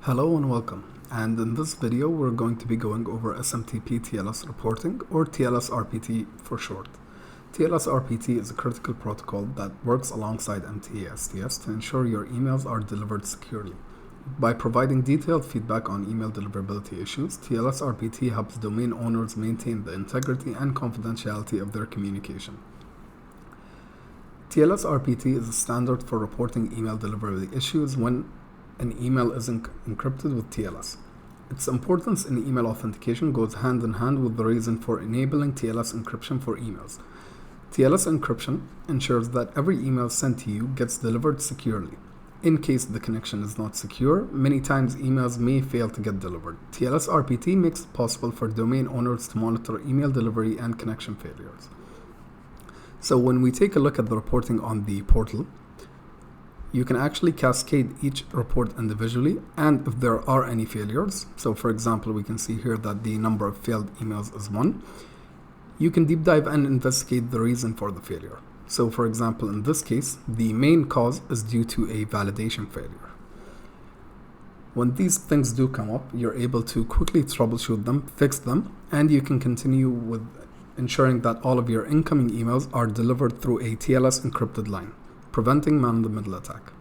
Hello and welcome, and in this video we're going to be going over SMTP TLS Reporting, or TLS-RPT for short. TLS-RPT is a critical protocol that works alongside MTA-STS to ensure your emails are delivered securely. By providing detailed feedback on email deliverability issues, TLS-RPT helps domain owners maintain the integrity and confidentiality of their communication. TLS-RPT is a standard for reporting email deliverability issues when an email is encrypted with TLS. Its importance in email authentication goes hand in hand with the reason for enabling TLS encryption for emails. TLS encryption ensures that every email sent to you gets delivered securely. In case the connection is not secure, many times emails may fail to get delivered. TLS-RPT makes it possible for domain owners to monitor email delivery and connection failures. So when we take a look at the reporting on the portal, you can actually cascade each report individually, and if there are any failures, so for example we can see here that the number of failed emails is 1, you can deep dive and investigate the reason for the failure. So for example, in this case, the main cause is due to a validation failure. When these things do come up, you're able to quickly troubleshoot them, fix them, and you can continue with ensuring that all of your incoming emails are delivered through a TLS encrypted line, preventing man-in-the-middle attack.